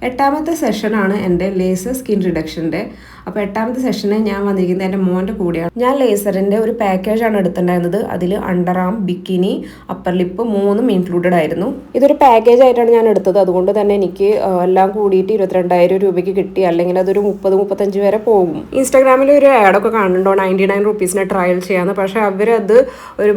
8ാമത്തെ സെഷനാണ് എൻ്റെ laser skin റിഡക്ഷൻ്റെ. അപ്പോൾ 8ാമത്തെ സെഷന് ഞാൻ വന്നിരിക്കുന്നത് എൻ്റെ മോൻ്റെ കൂടെയാണ്. ഞാൻ ലേസറിൻ്റെ ഒരു പാക്കേജാണ് എടുത്തിട്ടുണ്ടായിരുന്നത്. അതിൽ under arm, bikini, upper lip 3ഉം ഇൻക്ലൂഡഡ് ആയിരുന്നു. ഇതൊരു പാക്കേജ് ആയിട്ടാണ് ഞാൻ എടുത്തത്. അതുകൊണ്ട് തന്നെ എനിക്ക് എല്ലാം കൂടിയിട്ട് 22,000 രൂപയ്ക്ക് കിട്ടി. അല്ലെങ്കിൽ അതൊരു 30-35 വരെ പോകും. ഇൻസ്റ്റാഗ്രാമിൽ ഒരു ആഡൊക്കെ കാണുന്നുണ്ടോ 99 റുപ്പീസിന് ട്രയൽ ചെയ്യാമെന്ന്. പക്ഷേ അവരത് ഒരു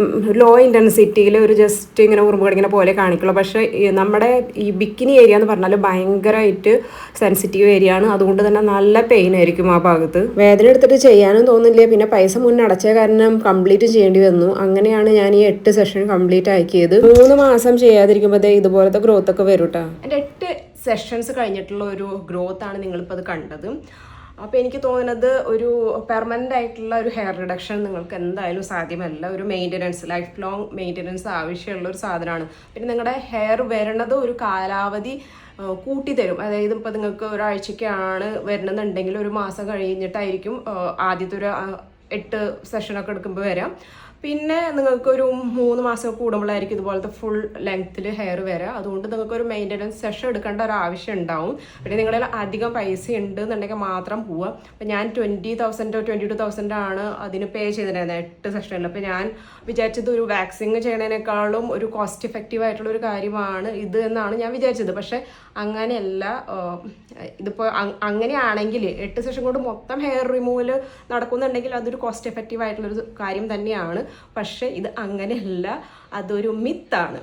ലോ ഇൻറ്റൻസിറ്റിയിൽ ഒരു ജസ്റ്റ് ഇങ്ങനെ ഉറുമ്പ് കടിക്കുന്ന പോലെ കാണിക്കുള്ളൂ. പക്ഷേ നമ്മുടെ ഈ ബിക്കിനി ഏരിയ എന്ന് പറഞ്ഞാൽ ഭയങ്കരമായിട്ട് സെൻസിറ്റീവ് ഏരിയ ആണ്. അതുകൊണ്ട് തന്നെ നല്ല പെയിൻ ആയിരിക്കും ആ ഭാഗത്ത്. വേദന എടുത്തിട്ട് ചെയ്യാനും തോന്നില്ല. പിന്നെ പൈസ മുന്നേ അടച്ച കാരണം കംപ്ലീറ്റ് ചെയ്യേണ്ടി വന്നു. അങ്ങനെയാണ് ഞാൻ ഈ 8 സെഷൻ കംപ്ലീറ്റ് ആക്കിയത്. 3 മാസം ചെയ്യാതിരിക്കുമ്പോൾ ഇതുപോലത്തെ ഗ്രോത്ത് ഒക്കെ വരും കേട്ടോ. എൻ്റെ 8 സെഷൻസ് കഴിഞ്ഞിട്ടുള്ള ഒരു ഗ്രോത്ത് ആണ് നിങ്ങളിപ്പോൾ അത് കണ്ടത്. അപ്പോൾ എനിക്ക് തോന്നുന്നത് ഒരു പെർമനൻ്റ് ആയിട്ടുള്ള ഒരു ഹെയർ റിഡക്ഷൻ നിങ്ങൾക്ക് എന്തായാലും സാധ്യമല്ല. ഒരു മെയിൻ്റനൻസ്, ലൈഫ് ലോങ് മെയിൻ്റനൻസ് ആവശ്യമുള്ള ഒരു സാധനമാണ്. പിന്നെ നിങ്ങളുടെ ഹെയർ വരണത് ഒരു കാലാവധി കൂട്ടിത്തരും. അതായത് ഇപ്പോൾ നിങ്ങൾക്ക് ഒരാഴ്ചയ്ക്കാണ് വരണമെന്നുണ്ടെങ്കിൽ ഒരു മാസം കഴിഞ്ഞിട്ടായിരിക്കും ആദ്യത്തെ ഒരു 8 സെഷനൊക്കെ എടുക്കുമ്പോൾ വരാം. പിന്നെ നിങ്ങൾക്കൊരു 3 മാസം കൂടുമ്പോഴായിരിക്കും ഇതുപോലത്തെ ഫുൾ ലെങ്ത്തിൽ ഹെയർ വരിക. അതുകൊണ്ട് നിങ്ങൾക്കൊരു മെയിൻ്റനൻസ് സെഷൻ എടുക്കേണ്ട ഒരു ആവശ്യം ഉണ്ടാവും. പിന്നെ നിങ്ങളിൽ അധികം പൈസ ഉണ്ട് എന്നുണ്ടെങ്കിൽ മാത്രം പോവുക. അപ്പോൾ ഞാൻ 20,000 22,000 ആണ് അതിന് പേ ചെയ്തിട്ടുണ്ടായിരുന്നത് 8 സെഷനിൽ. അപ്പോൾ ഞാൻ വിചാരിച്ചത് ഒരു വാക്സിങ് ചെയ്യണതിനേക്കാളും ഒരു കോസ്റ്റ് എഫക്റ്റീവ് ആയിട്ടുള്ള ഒരു കാര്യമാണ് ഇത് എന്നാണ് ഞാൻ വിചാരിച്ചത്. പക്ഷേ അങ്ങനെയല്ല. ഇതിപ്പോൾ അങ്ങനെയാണെങ്കിൽ 8 സെഷൻ കൊണ്ട് മൊത്തം ഹെയർ റിമൂവൽ നടക്കുന്നുണ്ടെങ്കിൽ അതൊരു കോസ്റ്റ് എഫക്റ്റീവ് ആയിട്ടുള്ളൊരു കാര്യം തന്നെയാണ്. പക്ഷേ ഇത് അങ്ങനെയല്ല, അതൊരു മിത്താണ്.